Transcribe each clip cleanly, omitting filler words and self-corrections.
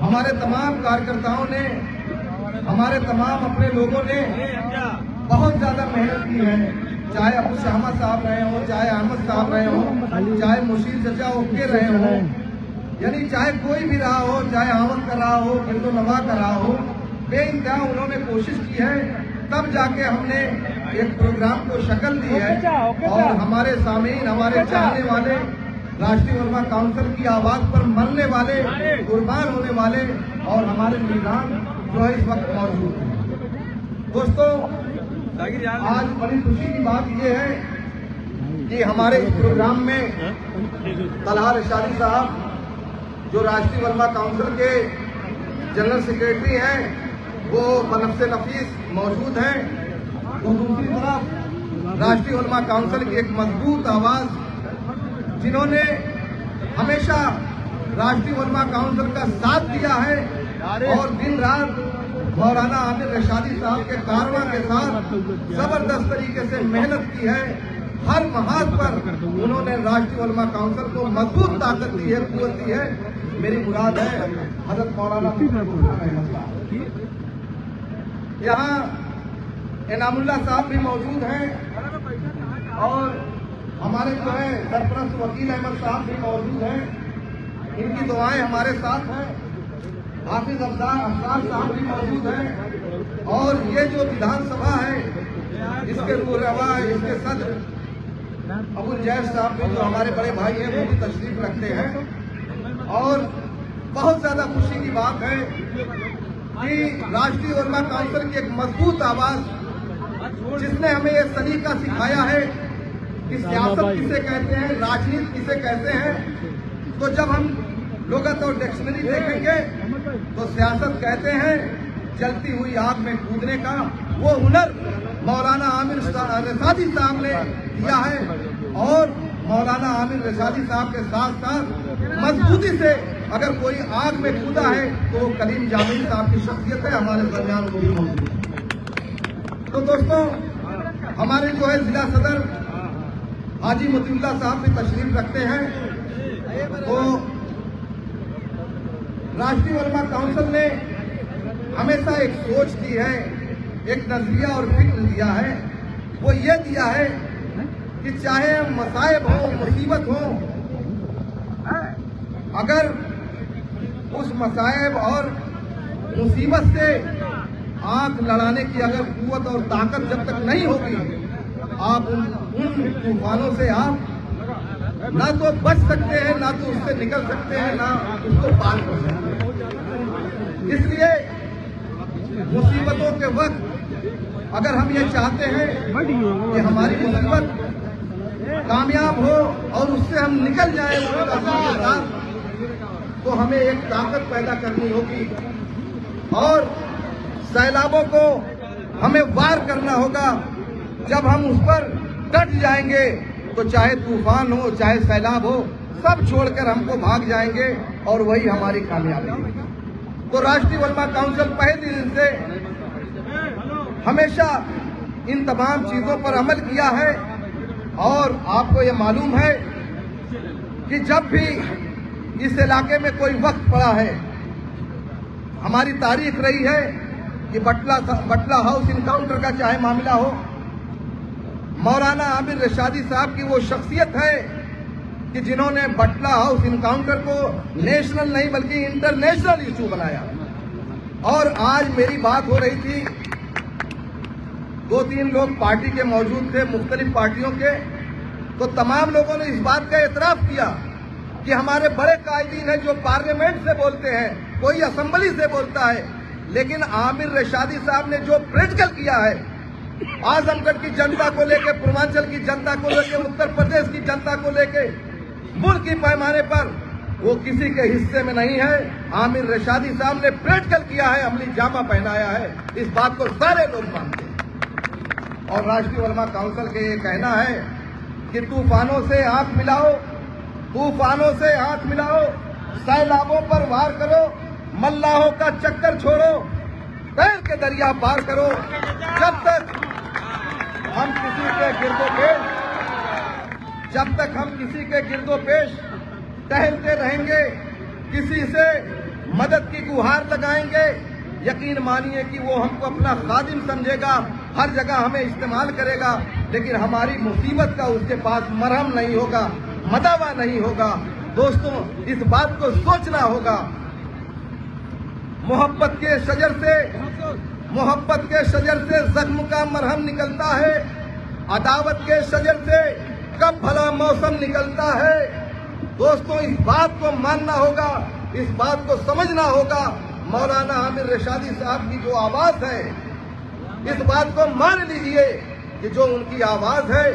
हमारे तमाम कार्यकर्ताओं ने, हमारे तमाम अपने लोगों ने बहुत ज्यादा मेहनत की है। चाहे अबू शहमद साहब रहे हो, चाहे अहमद साहब रहे हो, चाहे मुशीर चचा ओके रहे हो, यानी चाहे कोई भी रहा हो, चाहे अहमद का रहा हो, गिरदो नवा का रहा हो, बेइंतहा उन्होंने कोशिश की है। तब जाके हमने एक प्रोग्राम को शक्ल दी है और हमारे सामीन, हमारे चाहने वाले, राष्ट्रीय उलमा काउंसिल की आवाज पर मरने वाले, कुर्बान होने वाले और हमारे निजाम जो है इस वक्त मौजूद है। दोस्तों, आज बड़ी खुशी की बात यह है कि हमारे इस प्रोग्राम में तलहा रशादी साहब जो राष्ट्रीय उलमा काउंसिल के जनरल सेक्रेटरी हैं, वो बनफ्से नफीस मौजूद हैं। तो दूसरी तरफ राष्ट्रीय उलमा काउंसिल की एक मजबूत आवाज, जिन्होंने हमेशा राष्ट्रीय उलमा काउंसिल का साथ दिया है और दिन रात मौलाना आमिर रशादी साहब के कारवां के साथ जबरदस्त तरीके से मेहनत की है। हर महाज पर उन्होंने राष्ट्रीय उलमा काउंसिल को मजबूत ताकत दी है, कुव्वत दी है। मेरी मुराद है हजरत मौलाना यहाँ इनामुल्लाह साहब भी मौजूद हैं और हमारे जो है सरपरस्त वकील अहमद साहब भी मौजूद हैं। इनकी दुआएं हमारे साथ हैं। हाफिज अफसार साहब भी मौजूद हैं और ये जो विधानसभा है, इसके रूहरवा, इसके सदर अबुल जैद साहब भी जो हमारे बड़े भाई हैं, वो भी तशरीफ रखते हैं। और बहुत ज्यादा खुशी की बात है कि राष्ट्रीय उलमा काउंसिल की एक मजबूत आवाज, जिसने हमें ये सलीका सिखाया है कि सियासत किसे कहते हैं, राजनीति किसे कहते हैं। तो जब हम लुगत और डिक्शनरी देखेंगे तो सियासत कहते हैं जलती हुई आग में कूदने का। वो हुनर मौलाना आमिर रशादी साहब ने दिया है और मौलाना आमिर रशादी साहब के साथ साथ मजबूती से अगर कोई आग में कूदा है तो कलीम जामिल साहब की शख्सियत है हमारे दरमियान वो भी मौजूद है। तो दोस्तों, हमारे जो है जिला सदर हाजी मतीउल्लाह साहब भी तशरीफ रखते हैं। तो राष्ट्रीय उलमा काउंसिल ने हमेशा एक सोच दी है, एक नजरिया और फिक्र दिया है। वो ये दिया है कि चाहे मसाइब हो, मुसीबत हो, अगर उस मसाइब और मुसीबत से आंख लड़ाने की अगर कुव्वत और ताकत जब तक नहीं होगी, आप उन तूफानों से आप ना तो बच सकते हैं, ना तो उससे निकल सकते हैं, ना उसको पार कर सकते हैं। इसलिए मुसीबतों के वक्त अगर हम ये चाहते हैं कि हमारी मुसीबत कामयाब हो और उससे हम निकल जाए तो हमें एक ताकत पैदा करनी होगी और सैलाबों को हमें वार करना होगा। जब हम उस पर डट जाएंगे तो चाहे तूफान हो, चाहे सैलाब हो, सब छोड़कर हमको भाग जाएंगे और वही हमारी कामयाबी है। तो राष्ट्रीय उलमा काउंसिल पहले दिन से हमेशा इन तमाम चीजों पर अमल किया है और आपको ये मालूम है कि जब भी इस इलाके में कोई वक्त पड़ा है, हमारी तारीख रही है कि बटला हाउस इनकाउंटर का चाहे मामला हो, मौलाना आमिर रशादी साहब की वो शख्सियत है कि जिन्होंने बटला हाउस इनकाउंटर को नेशनल नहीं बल्कि इंटरनेशनल इशू बनाया। और आज मेरी बात हो रही थी, 2-3 लोग पार्टी के मौजूद थे, मुख्तलिफ पार्टियों के, तो तमाम लोगों ने इस बात का एतराफ किया कि हमारे बड़े कायदीन हैं जो पार्लियामेंट से बोलते हैं, कोई असेंबली से बोलता है, लेकिन आमिर रशादी साहब ने जो प्रैक्टिकल किया है आजमगढ़ की जनता को लेके, पूर्वांचल की जनता को लेके, उत्तर प्रदेश की जनता को लेके, मुल्क की पैमाने पर वो किसी के हिस्से में नहीं है। आमिर रशादी साहब ने प्रैक्टिकल किया है, अमली जामा पहनाया है। इस बात को सारे लोग मानते हैं और राष्ट्रीय उलमा काउंसिल का ये कहना है कि तूफानों से आंख मिलाओ, तूफानों से आंख मिलाओ, सैलाबों पर वार करो, मल्लाहों का चक्कर छोड़ो, तैर के दरिया पार करो। जब तक हम किसी के गिरदोपेश जब तक हम किसी के गिरदोपेश टहलते रहेंगे, किसी से मदद की गुहार लगाएंगे, यकीन मानिए कि वो हमको अपना खादिम समझेगा, हर जगह हमें इस्तेमाल करेगा, लेकिन हमारी मुसीबत का उसके पास मरहम नहीं होगा, मदावा नहीं होगा। दोस्तों, इस बात को सोचना होगा। मोहब्बत के शजर से जख्म का मरहम निकलता है, अदावत के शजर से कब भला मौसम निकलता है। दोस्तों, इस बात को मानना होगा, इस बात को समझना होगा। मौलाना आमिर रशादी साहब की जो आवाज है, इस बात को मान लीजिए कि जो उनकी आवाज है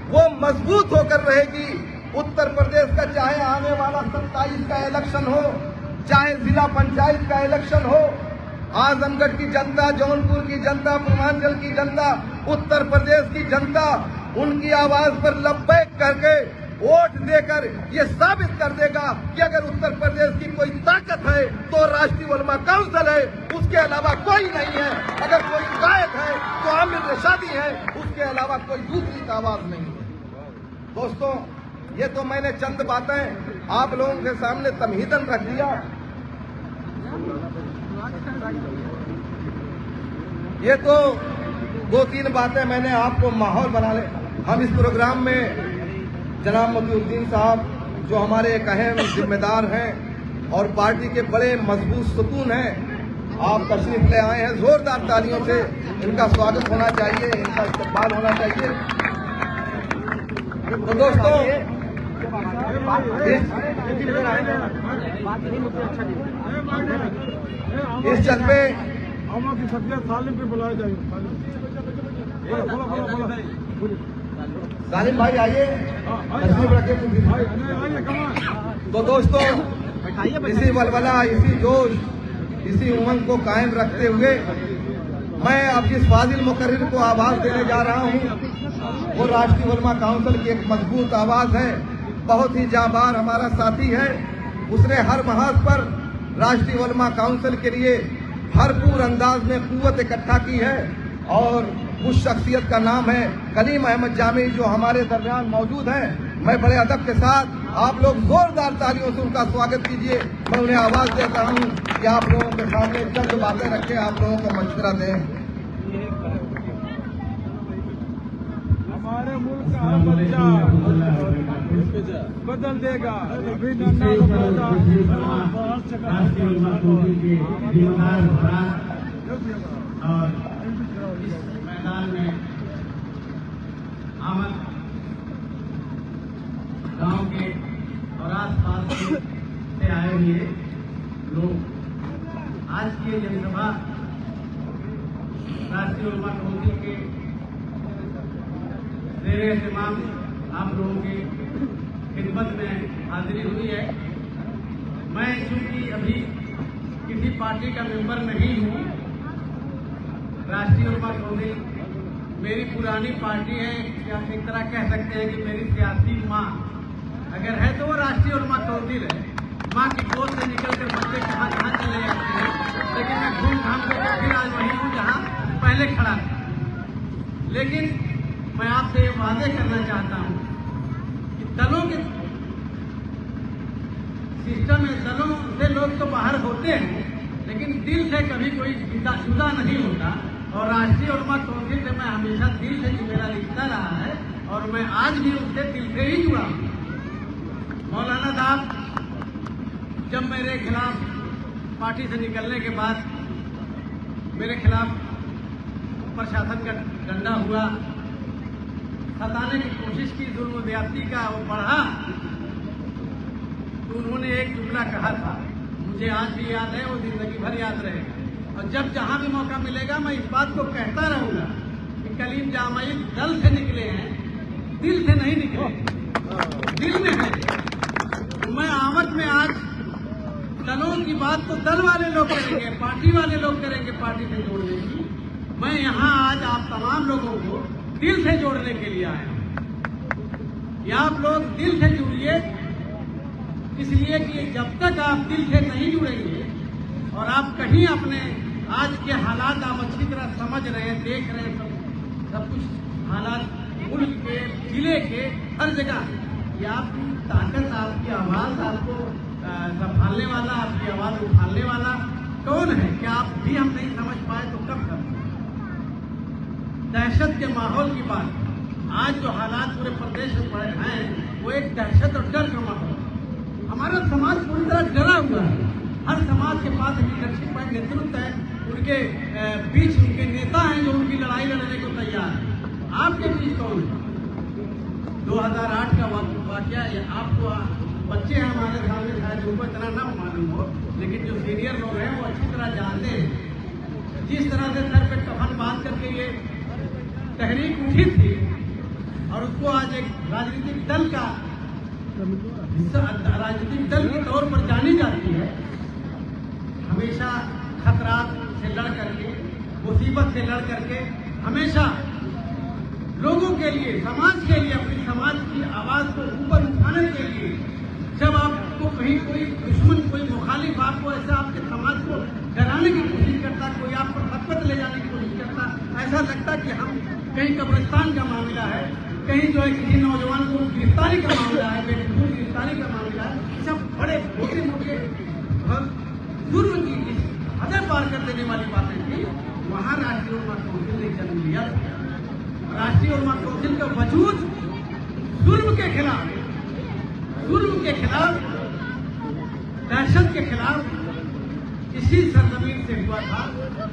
वो मजबूत होकर रहेगी। उत्तर प्रदेश का चाहे आने वाला 27 का इलेक्शन हो, चाहे जिला पंचायत का इलेक्शन हो, आजमगढ़ की जनता, जौनपुर की जनता, पूर्वांचल की जनता, उत्तर प्रदेश की जनता उनकी आवाज पर लब्बैक करके वोट देकर ये साबित कर देगा कि अगर उत्तर प्रदेश की कोई ताकत है तो राष्ट्रीय उलमा काउंसिल है, उसके अलावा कोई नहीं है। अगर कोई गायक है तो आमिर रशादी है, उसके अलावा कोई दूसरी आवाज नहीं है। दोस्तों, ये तो मैंने चंद बातें आप लोगों के सामने तमहीदन रख दिया। ये तो 2-3 बातें मैंने आपको माहौल बना ले। हम इस प्रोग्राम में जनाब मोतीउद्दीन साहब जो हमारे एक अहम जिम्मेदार हैं और पार्टी के बड़े मजबूत सुतून हैं, आप तशरीफ ले आए हैं, जोरदार तालियों से इनका स्वागत होना चाहिए, इनका इस्तकबाल होना चाहिए। तो दोस्तों, इस जज्बे सालिम भाई आइए, तशरीफ रखिए। तो दोस्तों, इसी वलवला, इसी जोश, इसी उमंग को कायम रखते हुए मैं अब जिस फाजिल मुकर्रिर को आवाज देने जा रहा हूं वो राष्ट्रीय उलमा काउंसिल की एक मजबूत आवाज है। बहुत ही जाबार हमारा साथी है, उसने हर महाज पर राष्ट्रीय उलमा काउंसिल के लिए भरपूर अंदाज में कुव्वत इकट्ठा की है और उस शख्सियत का नाम है कलीम अहमद जामी, जो हमारे दरमियान मौजूद हैं। मैं बड़े अदब के साथ, आप लोग जोरदार तालियों से उनका स्वागत कीजिए। मैं उन्हें आवाज देता हूं कि आप लोगों के सामने चंद बातें रखें, आप लोगों को मशवरा दें। हमारे मुल्क का हर बच्चा बदल देगा। मैदान में आमद गांव के और आसपास से आए हुए लोग, आज की जनसभा राष्ट्रीय उलमा काउंसिल के ज़ेर-ए-एहतिमाम आप लोगों की खिदमत में हाजिरी हुई है। मैं चूंकि अभी किसी पार्टी का मेंबर नहीं हूँ, राष्ट्रीय उलमा काउंसिल मेरी पुरानी पार्टी है, या एक तरह कह सकते हैं कि मेरी सियासी माँ अगर है तो वो राष्ट्रीय उलमा काउंसिल है। माँ की गोद से निकलकर बच्चे कहाँ कहाँ चले जाते हैं, लेकिन मैं घूम घाम कर फिर आज वही हूँ जहाँ पहले खड़ा था। लेकिन मैं आपसे ये वादे करना चाहता हूँ कि दलों के सिस्टम में दलों से लोग तो बाहर होते हैं, लेकिन दिल से कभी कोई जुदा नहीं होता। और राष्ट्रीय उलमा काउंसिल से मैं हमेशा दिल से मेरा रिश्ता रहा है और मैं आज भी उससे दिल से ही जुड़ा हूँ। मौलाना साहब जब मेरे खिलाफ पार्टी से निकलने के बाद मेरे खिलाफ प्रशासन का डंडा हुआ, सताने की कोशिश की, जुल्म ज्यादती का वो बढ़ा, तो उन्होंने एक जुमला कहा था, मुझे आज भी याद है, वो जिंदगी भर याद रहेगा। और जब जहां भी मौका मिलेगा मैं इस बात को कहता रहूंगा कि कलीम जामी दल से निकले हैं, दिल से नहीं निकले, दिल में है। तो मैं आमद में आज दलों की बात तो दल वाले लोग करेंगे, पार्टी वाले लोग करेंगे, पार्टी से जोड़ने की। मैं यहाँ आज आप तमाम लोगों को दिल से जोड़ने के लिए आया हूँ। या आप लोग दिल से जुड़िए, इसलिए कि जब तक आप दिल से नहीं जुड़ेंगे और आप कहीं अपने आज के हालात आप अच्छी तरह समझ रहे हैं, देख रहे हैं, सब कुछ हालात मुल्क के, जिले के, हर जगह, ये आपकी ताकत, आपकी आवाज आपको संभालने वाला, आपकी आवाज उठाने वाला कौन है? क्या आप भी हम नहीं समझ पाए तो कब कर? दहशत के माहौल की बात, आज जो हालात पूरे प्रदेश में पड़े हैं वो एक दहशत और डर का माहौल। हमारा समाज पूरी तरह डरा हुआ है। हर समाज के पास लीडरशिप है, नेतृत्व है, उनके बीच उनके नेता हैं जो उनकी लड़ाई लड़ने को तैयार है। आपके बीच कौन है? 2008 का वाकया, आपको बच्चे हैं हमारे सामने, शायद उनको इतना ना मालूम हो, लेकिन जो सीनियर लोग हैं वो अच्छी तरह जानते हैं। जिस तरह से सर पे कफन बांध करके ये तहरीक उठी थी और उसको आज एक राजनीतिक दल के तौर पर जानी जाती है। हमेशा खतरात से लड़ करके, मुसीबत से लड़ करके, हमेशा लोगों के लिए, समाज के लिए, अपनी समाज की आवाज को ऊपर उठाने के लिए, जब आपको कहीं कोई दुश्मन, कोई मुखालिफ आपको ऐसा आपके समाज को डराने की कोशिश करता, कोई आप पर खतपत ले जाने की कोशिश करता, ऐसा लगता कि हम कहीं कब्रिस्तान का मामला है, कहीं जो है किसी नौजवान को गिरफ्तारी का मामला है, बेकसूर गिरफ्तारी का मामला है। सब बड़े मोटे मोटे जुर्म की हदें पार कर देने वाली बातें थी। वहाँ राष्ट्रीय उलमा काउंसिल ने जन्म लिया। राष्ट्रीय उलमा काउंसिल का वजूद जुर्म के खिलाफ, दहशत के खिलाफ इसी सरजमीन से हुआ था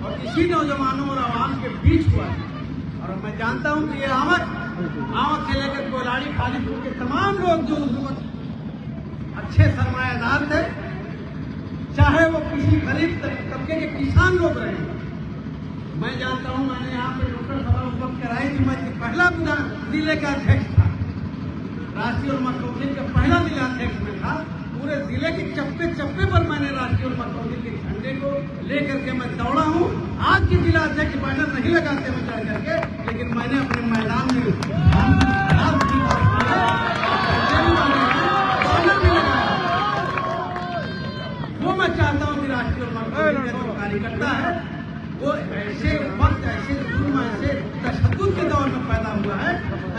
और इसी नौजवानों और आवाम के बीच हुआ था। और मैं जानता हूं कि ये आवक से लेकर कोलाड़ी, खालिदपुर के तमाम लोग जो उस वक्त अच्छे सरमायादार थे, चाहे वो किसी गरीब तबके के किसान लोग रहे। मैं जानता हूं, मैंने यहाँ पे डॉक्टर सभा उस वक्त कराई थी, मैं पहला जिले का अध्यक्ष था, राष्ट्रीय उलमा काउंसिल का पहला जिला अध्यक्ष में था। पूरे जिले के चप्पे चप्पे पर मैंने राष्ट्रीय उलमा काउंसिल के झंडे को लेकर के मैं दौड़ा हूँ। आज के जिला अध्यक्ष बैनर नहीं लगाते हुए चढ़ करके, लेकिन मैंने अपने मैदान में वो मैं चाहता हूँ कि राष्ट्रीय उलमा काउंसिल का जो कार्यकर्ता है वो ऐसे वक्त, ऐसे जुर्म, ऐसे तशद्दुद के दौर में पैदा हुआ है,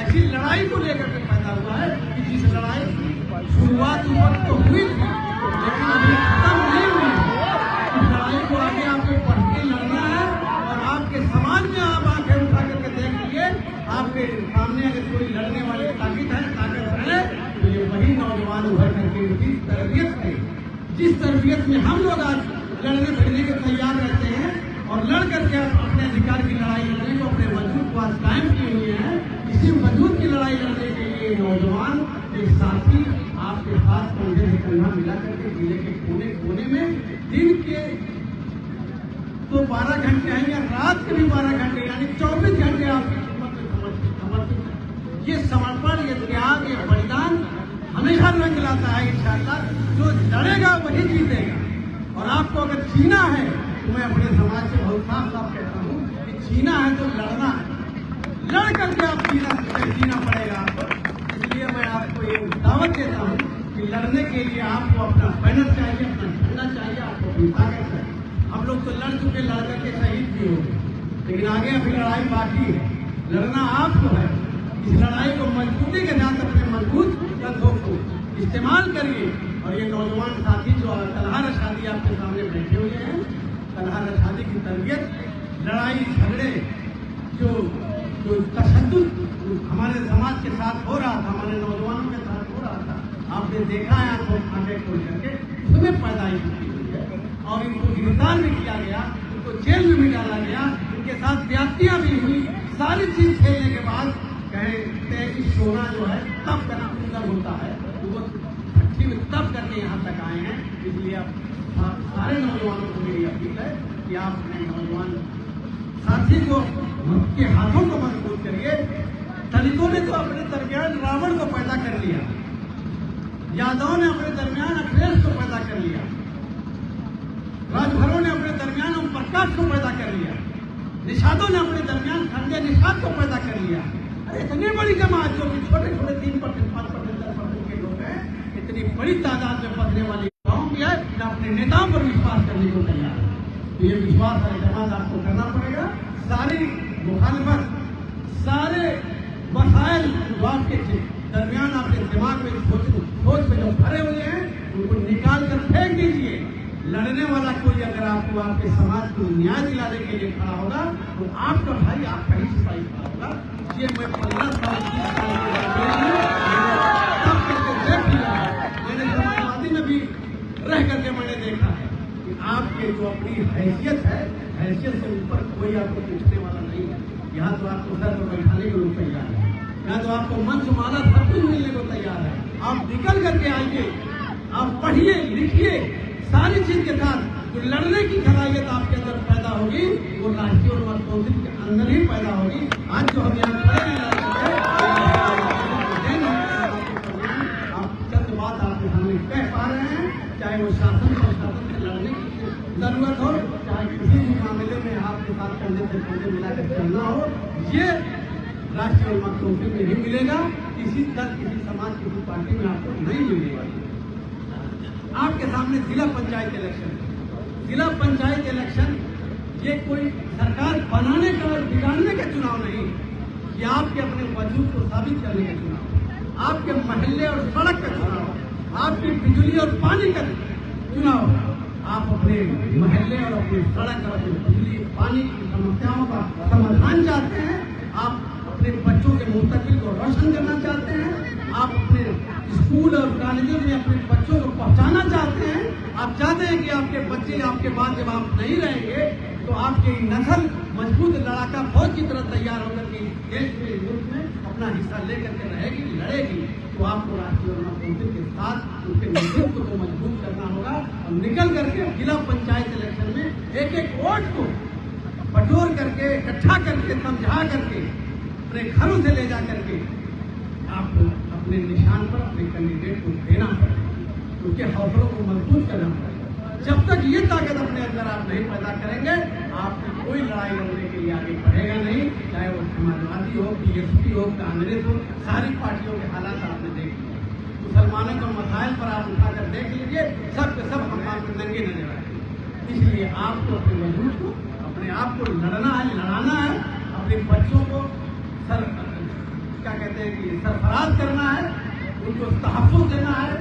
ऐसी लड़ाई को लेकर के पैदा हुआ है कि जिस लड़ाई की शुरुआत उस वक्त तो हुई थी लेकिन अभी खत्म नहीं हुई है। इस लड़ाई को आगे आपको बढ़ के लड़ना है और आपके समाज में आप आंखें उठा करके देख लीजिए, आपके सामने अगर कोई लड़ने वाली ताकत है तो ये वही नौजवान उभर करके उसी तरबियत है, जिस तरबियत में हम लोग आज लड़ने भिड़ने के तैयार रहते हैं और लड़ करके अपने अधिकार की लड़ाई लड़ने को, अपने वजूद को आज कायम किए हुए हैं। इसी वजूद की लड़ाई लड़ने के लिए नौजवान एक साथी आपके साथ कंधे से कंधा मिला करके जिले के कोने कोने में दिन के तो 12 घंटे हैं या रात के भी 12 घंटे, यानी 24 घंटे आपकी खिदमत में समर्पित। ये समर्पण, ये त्याग, ये बलिदान हमेशा रंग लाता है इंशाअल्लाह। जो लड़ेगा वही जीतेगा। और आपको अगर जीना है तो मैं अपने समाज से बहुत साफ कहता हूँ कि जीना है तो लड़ना है, लड़ करके आप जीना पड़ेगा आपको। इसलिए मैं आपको ये दावत देता हूँ कि लड़ने के लिए आपको अपना बैनर चाहिए, अपना झंडा चाहिए, आपको अपनी ताकत चाहिए। हम लोग तो लड़ चुके, लड़ करके शहीद भी हो गए, लेकिन आगे अभी लड़ाई बाकी है। लड़ना आपको है। इस लड़ाई को मजबूती के साथ अपने मजबूत कंधों को इस्तेमाल करिए। और ये नौजवान साथी जो तलहा रशादी आपके सामने बैठे हुए हैं, तलहा रशादी की तरबियत, लड़ाई झगड़े, जो तशद्दुद हमारे समाज के साथ हो रहा था, हमारे नौजवानों के साथ हो रहा था, आपने देखा है आंखें खोल करके, उसमें पैदाइश की हुई है और इनको गिरफ्तार भी किया गया, इनको जेल में भी डाला गया, इनके साथ ज्यादतियां भी हुई। सारी चीज खेलने के बाद कहते हैं कि सोना जो है तब करना सुंदर होता है, वो अच्छी में तब करके यहाँ तक आए हैं। इसलिए अब सारे नौजवानों को मेरी अपील है कि आप अपने नौजवान साथी को के हाथों को मजबूत करिए। दलितों ने तो अपने दरमियान रावण को पैदा कर लिया, यादवों ने अपने दरमियान अखिलेश को पैदा कर लिया, राजभरों ने अपने दरमियान ओम प्रकाश को पैदा कर लिया, निषादों ने अपने दरमियान संजय निषाद को पैदा कर लिया। अरे इतनी बड़ी जमात जो कि छोटे छोटे 3%, 5%, 10% के लोग हैं, इतनी बड़ी तादाद में पकड़ने वाली गाँव की है, न अपने नेताओं पर विश्वास करने को तैयार है। तो ये विश्वास और एतमाद आपको करना पड़ेगा। सारी मुखालिफत, सारे वसाइल आपके दरमियान आपके दिमाग में सोच में जो भरे हुए हैं उनको निकाल कर फेंक दीजिए। लड़ने वाला कोई अगर आपको आपके समाज को न्याय दिलाने के लिए खड़ा होगा तो आपका भाई आपका ही सिपाही खड़ा होगा। ये मैं 15 साल 20 साल तब करके देख लिया है। मैंने समाजवादी में भी रह करके मैंने देखा है कि आपके जो अपनी हैसियत है, हैसियत से ऊपर कोई आपको पूछने वाला नहीं है। यहाँ तो आपको सर पर बैठाने के लोग तैयार है, यहाँ तो आपको मंच माला सब कुछ मिलने को तैयार है। आप निकल करके आइए, आप पढ़िए लिखिए, सारी चीज के साथ जो लड़ने की खलाहियत आपके अंदर पैदा होगी वो राष्ट्रीय और काउंसिल के अंदर ही पैदा होगी। आज जो हम यहाँ खड़े हैं आप चंद बात आपके सामने कह पा रहे हैं, चाहे वो शासन प्रशासन से लड़ने की जरूरत हो, चाहे किसी भी मामले में आपके साथ कंधे से कंधे मिलाकर चलना हो, ये राष्ट्रीय और काउंसिल में ही मिलेगा। किसी दल, किसी समाज, किसी पार्टी में आपको नहीं मिलेगा। आपके सामने जिला पंचायत इलेक्शन, जिला पंचायत इलेक्शन ये कोई सरकार बनाने का और बिगाड़ने का चुनाव नहीं, ये आपके अपने वजूद को साबित करने का चुनाव, आपके मोहल्ले और सड़क का चुनाव, आपकी बिजली और पानी का चुनाव। आप अपने मोहल्ले और अपनी सड़क और अपनी बिजली पानी की समस्याओं का समाधान चाहते हैं, आप अपने बच्चों के मुस्तकबिल को रोशन करना चाहते हैं, आप अपने स्कूल और कॉलेजों में अपने बच्चों को पहुंचाना चाहते हैं। आप चाहते हैं कि आपके बच्चे आपके बाद जब आप नहीं रहेंगे तो आपकी नस्ल मजबूत लड़ाका फौज की तरह तैयार होकर के देश में, मुल्क में अपना हिस्सा लेकर के रहेगी, लड़ेगी। तो आपको राष्ट्रीय और काउंसिल के साथ उनके नेतृत्व को मजबूत करना होगा और निकल करके जिला पंचायत इलेक्शन में एक एक वोट को बटोर करके, इकट्ठा करके, समझा करके, अपने घरों से ले जा करके आपको अपने निशान पर अपने कैंडिडेट को देना पड़ेगा, उनके हौसलों को मजबूत करना पड़ेगा। जब तक ये ताकत अपने अंदर आप नहीं पैदा करेंगे, आपकी कोई लड़ाई लड़ने के लिए आगे बढ़ेगा नहीं। चाहे वो समाजवादी हो, बीएसपी हो, कांग्रेस हो, सारी पार्टियों के हालात आपने देख लिए। मुसलमानों के मसाइल पर आप उठाकर देख लीजिए, सब के सब हम आपको नंगे नजर आए। इसलिए आपको अपने वजूद को, अपने आप को लड़ना है, लड़ाना है, अपने बच्चों को क्या कहते हैं कि सरफराज करना है, उनको तहफ़्फ़ुज़ देना है।